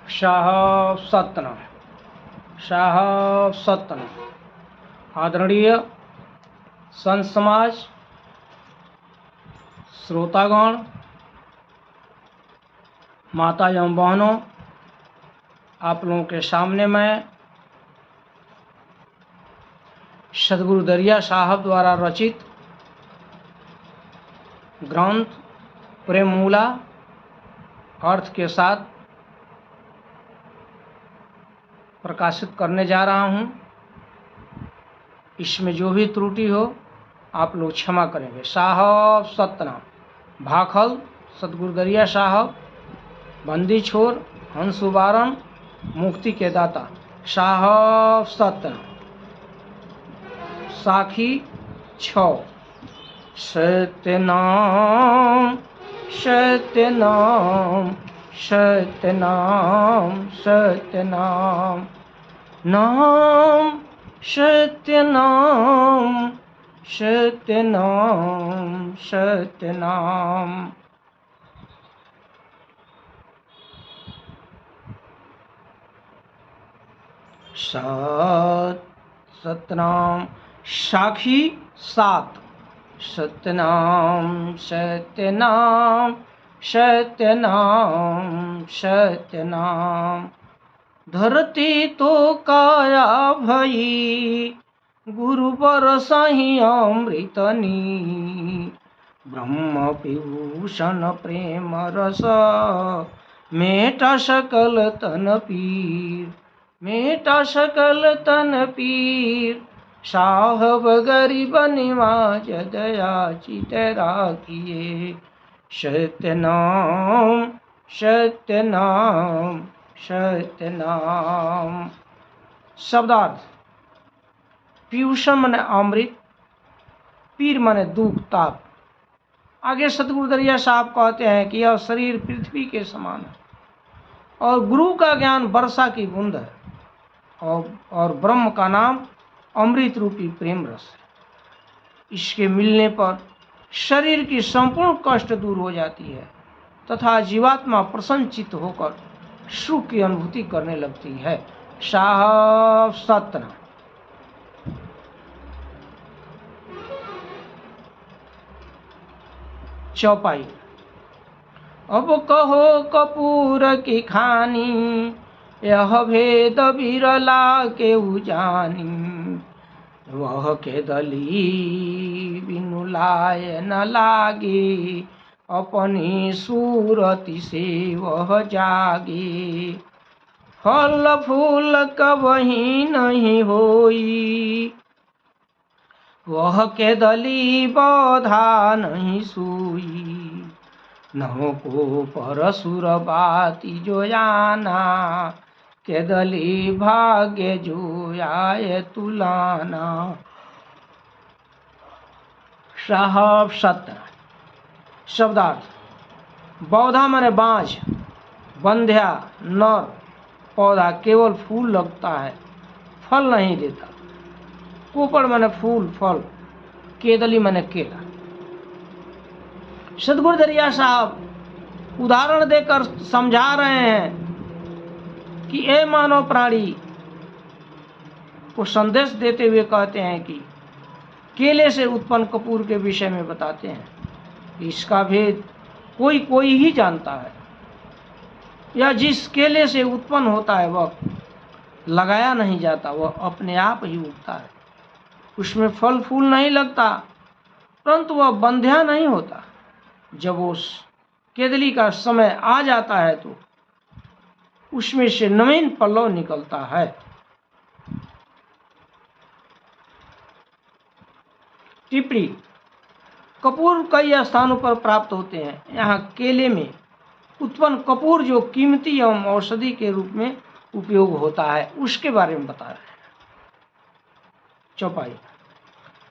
शाह सत्न शाह सत्न। आदरणीय संत समाज, श्रोतागण, माता एवं बहनों, आप लोगों के सामने मैं सदगुरु दरिया साहब द्वारा रचित ग्रंथ प्रेम मूला अर्थ के साथ प्रकाशित करने जा रहा हूँ। इसमें जो भी त्रुटि हो आप लोग क्षमा करेंगे। साहब सतनाम। भाखल सदगुरु दरिया साहब, बंदी छोर हंस उबारन, मुक्ति के दाता। साहब सतनाम। साखी 6। सत्यनाम सत्यनाम सत्यनाम सत्यनाम नाम सत्यनाम सत्यनाम सत्यनाम। सतनाम। साखी 7। सत्यनाम सत्यनाम सत्यनाम सत्यनाम। धरती तो काया भई, गुरु बरसहि अमृतनी। ब्रह्म विभूषण प्रेम रस, मेटा सकल तन पीर। मेटा सकल तन पीर, साहब गरीब निवाज दया चित राखिए। सत्यनाम सत्यनाम सत्यनाम। शब्दार्थ। पीयूषण माने अमृत, पीर माने दुख ताप। आगे सतगुरु दरिया साहब कहते हैं कि यह शरीर पृथ्वी के समान है और गुरु का ज्ञान वर्षा की बूंद है और ब्रह्म का नाम अमृत रूपी प्रेम रस है। इसके मिलने पर शरीर की संपूर्ण कष्ट दूर हो जाती है तथा जीवात्मा प्रसन्नचित्त होकर सुख की अनुभूति करने लगती है। साहब सतना। चौपाई। अब कहो कपूर की खानी, यह भेद बिरला के उजानी। वह के दली बिनु लाय न लागे, अपनी सूरति से वह जागे। फल फूल कबही नहीं होई, वह के दली बौधा नहीं सोई। नहो को परसुर बाती जो जाना, के दली भाग्य जो आए तुलाना। साहब सत्य। शब्दार्थ। बौधा माने बाँझ, बंध्या नर पौधा केवल फूल लगता है, फल नहीं देता। कोपड़ माने फूल फल, केदली माने केला। सदगुरु दरिया साहब उदाहरण देकर समझा रहे हैं कि ए मानव प्राणी को संदेश देते हुए कहते हैं कि केले से उत्पन्न कपूर के विषय में बताते हैं। इसका भेद कोई कोई ही जानता है। या जिस केले से उत्पन्न होता है वह लगाया नहीं जाता, वह अपने आप ही उगता है। उसमें फल फूल नहीं लगता, परंतु वह बंध्या नहीं होता। जब उस केदली का समय आ जाता है तो उसमें से नवीन पल्लव निकलता है। टिप्पणी। कपूर कई स्थानों पर प्राप्त होते हैं। यहाँ केले में उत्पन्न कपूर जो कीमती एवं औषधि के रूप में उपयोग होता है उसके बारे में बता रहे हैं। चौपाई।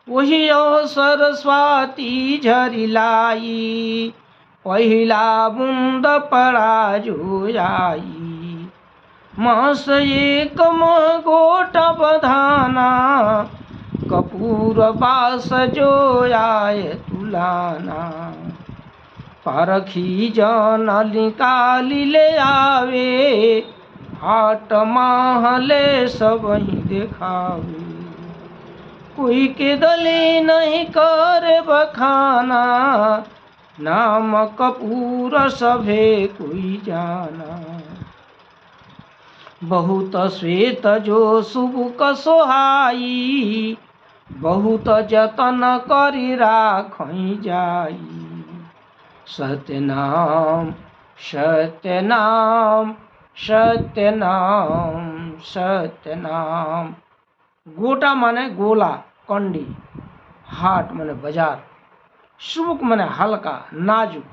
वही अवसर स्वाति झरी लाई, पहिला बूंद पड़ा जो आई। मास एक गोट बधाना, कपूर बास जो आए तुलाना। परखी जन निकाली ले आवे, हाट महले सब ही देखावे, कोई के दली नहीं करे बखाना, नाम कपूर सभे कोई जाना। बहुत श्वेत जो शुभ कसोहाई, बहुत जतन करी राखई जाई। सत्य नाम सत्य नाम सत्य नाम सत्य नाम। गोटा माने गोला कंडी, हाट माने बाजार, शुभ माने हल्का नाजुक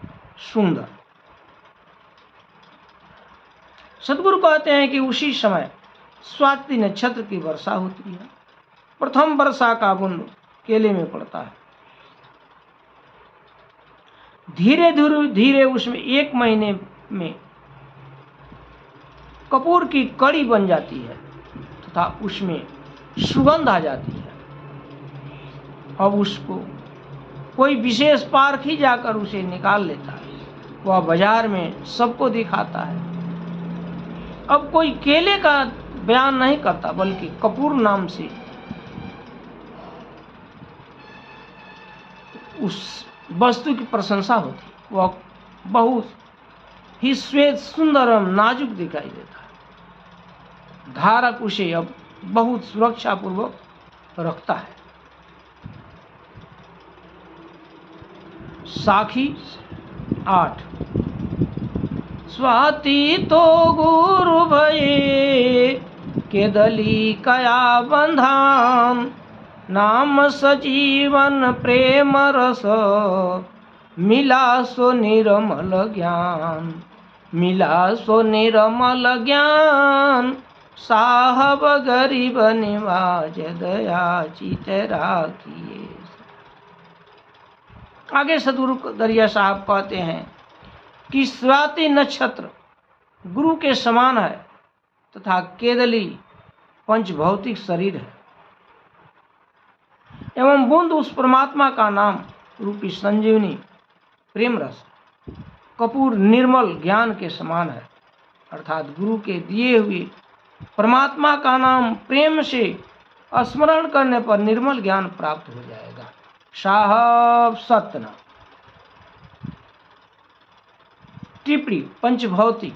सुंदर। सदगुरु कहते हैं कि उसी समय स्वाति नक्षत्र की वर्षा होती है। प्रथम वर्षा का बूंद केले में पड़ता है। धीरे धीरे धीरे उसमें 1 महीने में कपूर की कड़ी बन जाती है तथा उसमें सुगंध आ जाती है। अब उसको कोई विशेष पारखी जाकर उसे निकाल लेता है, वह बाजार में सबको दिखाता है। अब कोई केले का बयान नहीं करता, बल्कि कपूर नाम से उस वस्तु की प्रशंसा होती। वह बहुत ही श्वेत सुंदर एवं नाजुक दिखाई देता है। धारक उसे अब बहुत सुरक्षा पूर्वक रखता है। साखी 8। स्वाति तो गुरु भये, केदली कया बंधान, नाम सजीवन प्रेम रस, मिला सो निर्मल ज्ञान, मिला सो निर्मल ज्ञान, साहब गरीब निवाज दया चित राखिए। आगे सदगुरु दरिया साहब कहते हैं कि स्वाति नक्षत्र गुरु के समान है तथा केदली पंचभौतिक शरीर है एवं बूंद उस परमात्मा का नाम रूपी संजीवनी प्रेम रस, कपूर निर्मल ज्ञान के समान है। अर्थात गुरु के दिए हुए परमात्मा का नाम प्रेम से स्मरण करने पर निर्मल ज्ञान प्राप्त हो जाएगा। साहब सतना। टिप्पणी। पंचभौतिक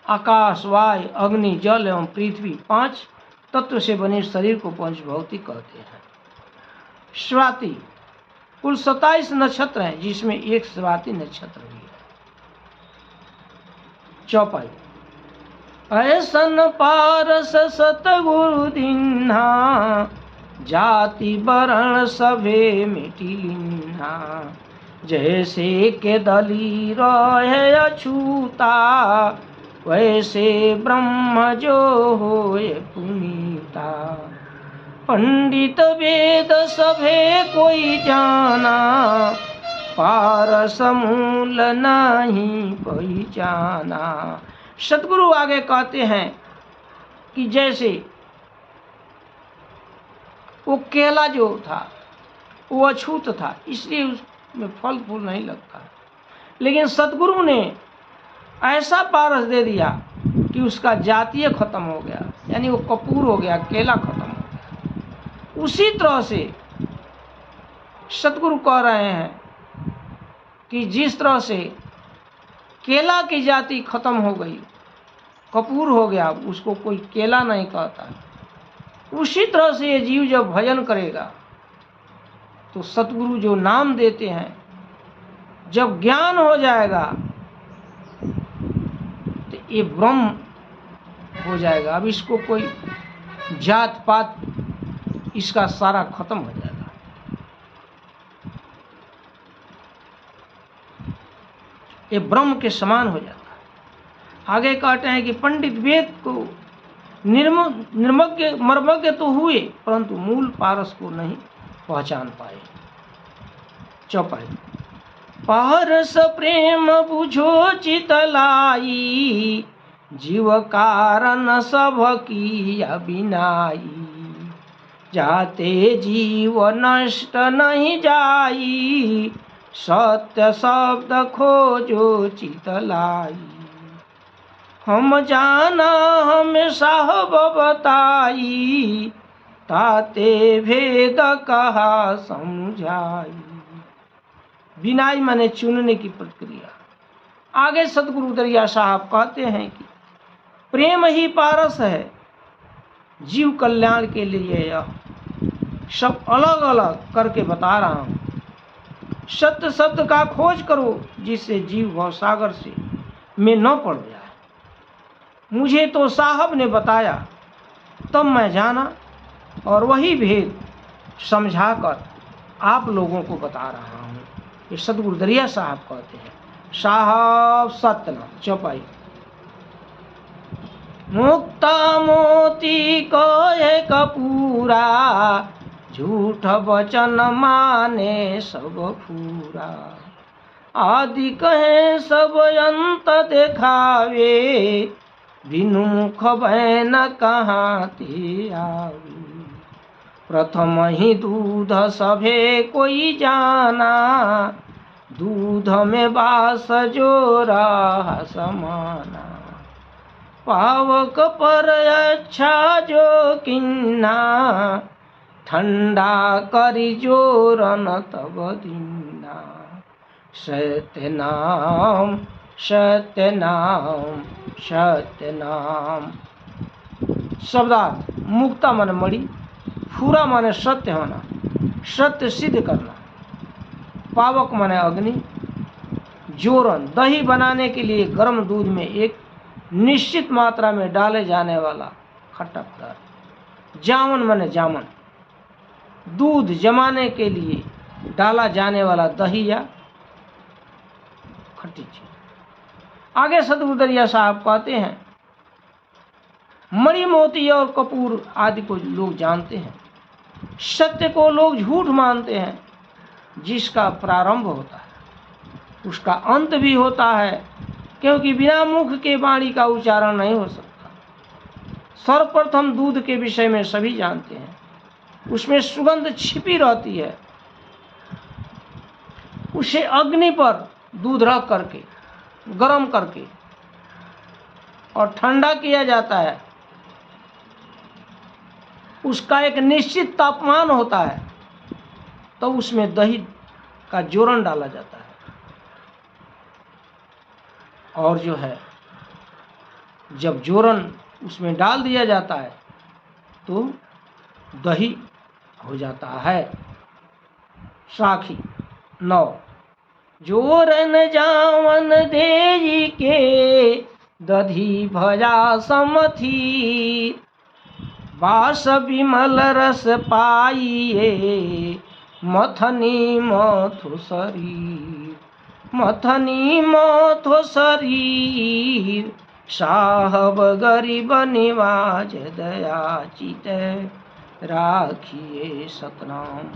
आकाश, वायु, अग्नि, जल एवं पृथ्वी 5 तत्व से बने शरीर को पंचभौतिक कहते हैं। स्वाति कुल 27 नक्षत्र हैं, जिसमें एक स्वाति नक्षत्र भी है। चौपाई। ऐसन पारस सतगुरु दीन्हा, जाति वर्ण सभे मिटी लिन्हा, जैसे के दली रहे अछूता, वैसे ब्रह्म जो होए पुनीता। पंडित वेद सभे कोई जाना, पारस मूल नहीं पहचाना। सतगुरु आगे कहते हैं कि जैसे वो केला जो था वो अछूत था, इसलिए उसमें फल फूल नहीं लगता, लेकिन सतगुरु ने ऐसा पारस दे दिया कि उसका जातीय खत्म हो गया, यानी वो कपूर हो गया, केला खत्म हो गया। उसी तरह से सतगुरु कह रहे हैं कि जिस तरह से केला की जाति खत्म हो गई, कपूर हो गया, उसको कोई केला नहीं कहता, उसी तरह से ये जीव जब भजन करेगा तो सतगुरु जो नाम देते हैं, जब ज्ञान हो जाएगा तो ये ब्रह्म हो जाएगा। अब इसको कोई जात पात इसका सारा खत्म हो जाएगा। ये ब्रह्म के समान हो जाता है। आगे कहते हैं कि पंडित वेद को निर्मज्ञ मर्मज्ञ तो हुए, परंतु मूल पारस को नहीं पहचान पाए। चौपाई। पारस प्रेम बुझो चितलाई, जीव कारण सब की अबिनाई, जाते जीव नष्ट नहीं जाई, सत्य शब्द खोजो चितलाई। हम जाना हमें साहब बताई, ताते भेद कहा समझाई। बिनाई माने चुनने की प्रक्रिया। आगे सतगुरु दरिया साहब कहते हैं कि प्रेम ही पारस है, जीव कल्याण के लिए यह सब अलग अलग करके बता रहा हूं। सत्य शब्द का खोज करो, जिससे जीव भव सागर से में न पड़ जाए। मुझे तो साहब ने बताया, तब मैं जाना, और वही भेद समझाकर आप लोगों को बता रहा हूँ। ये सतगुरु दरिया साहब कहते हैं। साहब सत्यनाथ चौपाई। मुक्ता मोती को एक पूरा, झूठ वचन माने सब फूरा। आदि कहे सब अंत देखावे, बिनु मुख बैन कहाँ ते आवे। प्रथम ही दूध सभे कोई जाना, दूध में वास जो रहा समाना। पावक पर अच्छा जो किन्ना, ठंडा करी जोरन तब दीना। सत्य नाम सत्य नाम सत्य नाम। शब्दार्थ मुक्ता माने मणि, फूरा माने सत्य होना, सत्य सिद्ध करना। पावक माने अग्नि, जोरन दही बनाने के लिए गर्म दूध में एक निश्चित मात्रा में डाले जाने वाला खट्टा पदार्थ। जामन माने जामन, दूध जमाने के लिए डाला जाने वाला दही या खट्टी चीज। आगे सतगुरु दरिया साहब कहते हैं, मणि मोती और कपूर आदि को लोग जानते हैं, सत्य को लोग झूठ मानते हैं। जिसका प्रारंभ होता है उसका अंत भी होता है, क्योंकि बिना मुख के वाणी का उच्चारण नहीं हो सकता। सर्वप्रथम दूध के विषय में सभी जानते हैं, उसमें सुगंध छिपी रहती है। उसे अग्नि पर दूध रख करके गर्म करके और ठंडा किया जाता है। उसका एक निश्चित तापमान होता है, तो उसमें दही का जोरन डाला जाता है। और जो है जब जोरन उसमें डाल दिया जाता है तो दही हो जाता है। साखी 9। जोरन जावन देई के, दधी भजा समथी। बास विमल रस पाइए, मथनी मथो शरीर। मथनी मथो शरीर, साहब गरीब निवाज दया चित राखिए सतनाम।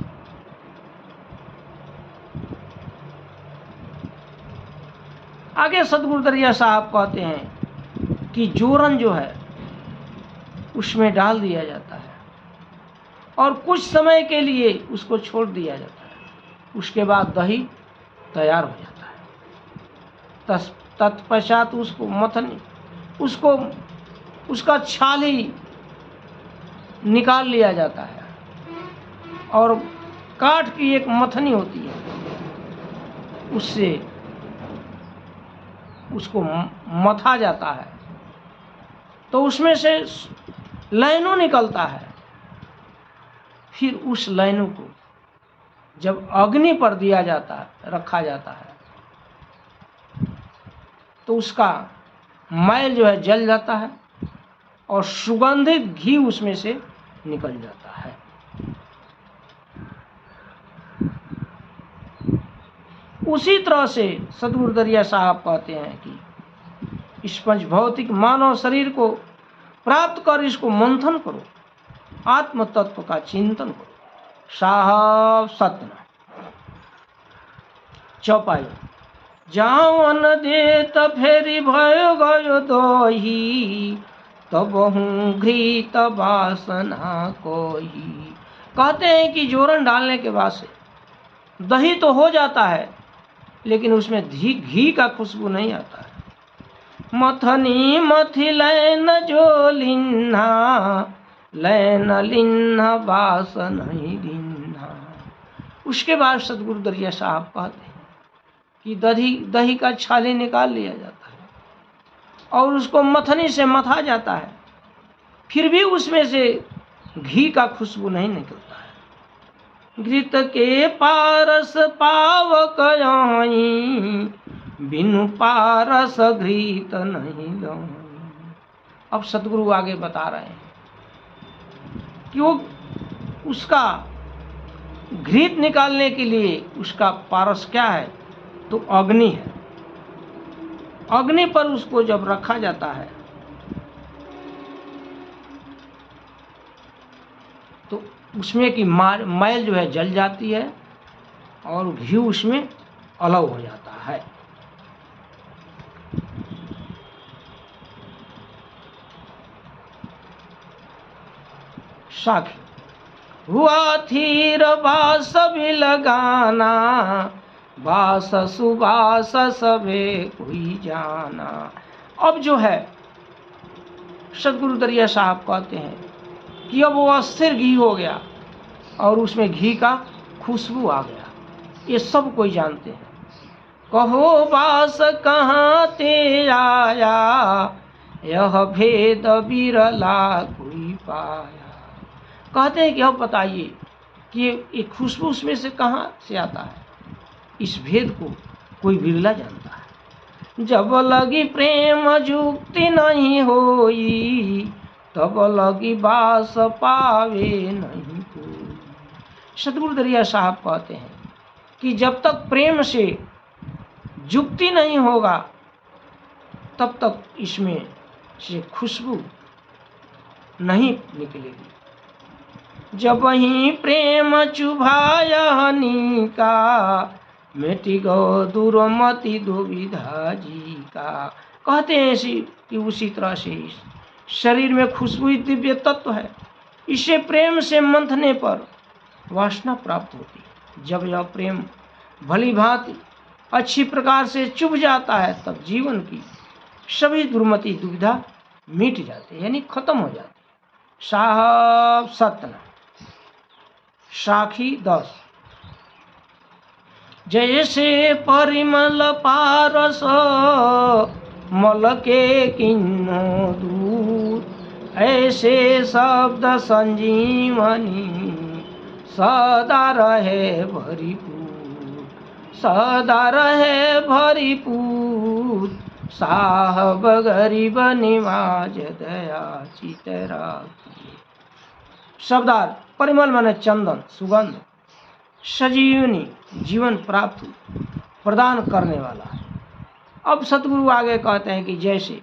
आगे सतगुरु दरिया साहब कहते हैं कि जोरन जो है उसमें डाल दिया जाता है और कुछ समय के लिए उसको छोड़ दिया जाता है। उसके बाद दही तैयार हो जाता है। तत्पश्चात उसको मथनी, उसको उसका छाली निकाल लिया जाता है और काठ की एक मथनी होती है, उससे उसको मथा जाता है तो उसमें से लाइनों निकलता है। फिर उस लाइनों को जब अग्नि पर दिया जाता है, रखा जाता है, तो उसका मैल जो है जल जाता है और सुगंधित घी उसमें से निकल जाता है। उसी तरह से सतगुरु दरिया साहब कहते हैं कि इस पंच भौतिक मानव शरीर को प्राप्त कर इसको मंथन करो, आत्म तत्व का चिंतन करो। साहब सत्यनाथ चौपाई। जावन देत फेरी भयो गयो दोही, तब हूँ घृत वासना कोही। कहते हैं कि जोरन डालने के बाद से दही तो हो जाता है, लेकिन उसमें घी का खुशबू नहीं आता है। मथनी मथि लैन जो लिन्हा, लैन लिन्हा बास नहीं लिन्हा। उसके बाद सतगुरु दरिया साहब कहते हैं कि दही का छाले निकाल लिया जाता है और उसको मथनी से मथा जाता है, फिर भी उसमें से घी का खुशबू नहीं निकलता है। घृत के पारस पावक यहीं, बिनु पारस घृत नहीं लहीं। अब सतगुरु आगे बता रहे हैं कि वो उसका घृत निकालने के लिए उसका पारस क्या है, तो अग्नि है। अग्नि पर उसको जब रखा जाता है तो उसमें की मैल जो है जल जाती है और घी उसमें अलग हो जाता है। साखी हुआ थीर बास भी लगाना, बास सुबास सबे कोई जाना। अब जो है सतगुरु दरिया साहब कहते हैं कि अब वो अस्थिर घी हो गया और उसमें घी का खुशबू आ गया, ये सब कोई जानते हैं। कहो बास कहाँ ते आया, यह भेद बिरला कोई पाया। कहते हैं कि अब बताइए कि ये खुशबू उसमें से कहाँ से आता है, इस भेद को कोई बिरला जानता है। जब लगी प्रेम जुक्ति नहीं होई, तब लगी बास पावे नहीं कोई। सतगुरु दरिया साहब कहते हैं कि जब तक प्रेम से जुक्ति नहीं होगा तब तक इसमें से खुशबू नहीं निकलेगी। जब ही प्रेम चुभायनी का, मिटी गो दुर्मति दुविधा जी का। कहते हैं कि उसी तरह से शरीर में खुशबू दिव्य तत्व है, इसे प्रेम से मंथने पर वासना प्राप्त होती है। जब यह प्रेम भली भांति अच्छी प्रकार से चुभ जाता है तब जीवन की सभी दुर्मति दुविधा मिट जाती है, यानी खत्म हो जाती है। साहब सतना साखी 10। जैसे परिमल पारस मल के किन्नो दूर, ऐसे शब्द संजीवनी सदा रहे भरीपूर, सदा रहे भरीपूर। साहब गरीब निवाज दया चित राखिए। शब्दार्थ परिमल माने चंदन, सुगंध, सजीवनी जीवन प्राप्त प्रदान करने वाला है। अब सतगुरु आगे कहते हैं कि जैसे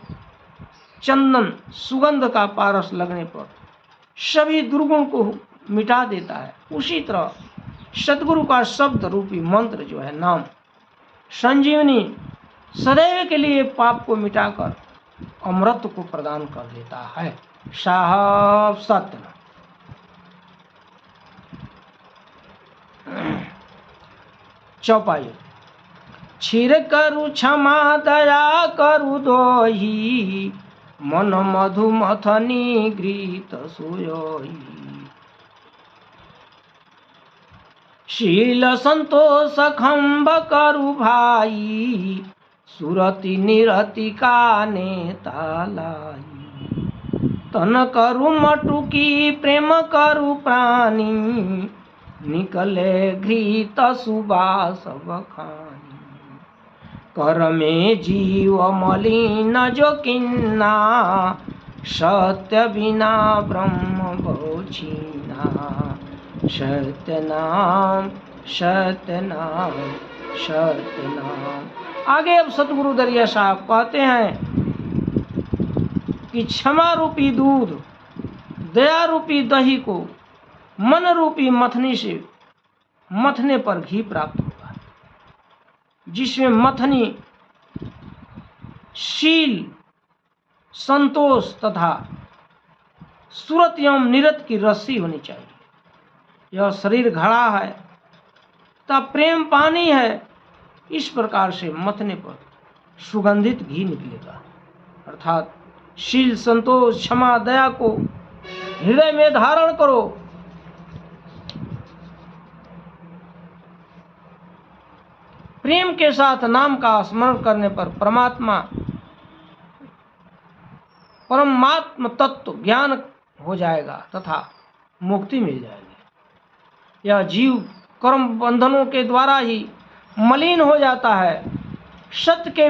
चंदन सुगंध का पारस लगने पर सभी दुर्गुण को मिटा देता है, उसी तरह सतगुरु का शब्द रूपी मंत्र जो है नाम संजीवनी सदैव के लिए पाप को मिटाकर अमृत को प्रदान कर देता है। साहब सत्य चौपाई। क्षीर करु क्षमा दया करु दोही, मन मधु मथनी घृत सोयोही। शील संतोष खंभ करु भाई, सुरति निरति का नेता लाई। तन करु मटुकी प्रेम करु प्राणी, निकले घृत सुबास बखानी। कर में जीव मलिन जो किन्ना, सत्य बिना ब्रह्म बहुछीना। सत्य नाम सत्य नाम सत्य नाम। आगे अब सतगुरु दरिया साहब कहते हैं कि क्षमा रूपी दूध, दया रूपी दही को मन रूपी मथनी से मथने पर घी प्राप्त होगा, जिसमें मथनी शील संतोष तथा सुरत एवं निरत की रस्सी होनी चाहिए। यह शरीर घड़ा है तब प्रेम पानी है, इस प्रकार से मथने पर सुगंधित घी निकलेगा। अर्थात शील, संतोष, क्षमा, दया को हृदय में धारण करो। प्रेम के साथ नाम का स्मरण करने पर परमात्म तत्व ज्ञान हो जाएगा तथा मुक्ति मिल जाएगी। यह जीव कर्म बंधनों के द्वारा ही मलिन हो जाता है। सत्य के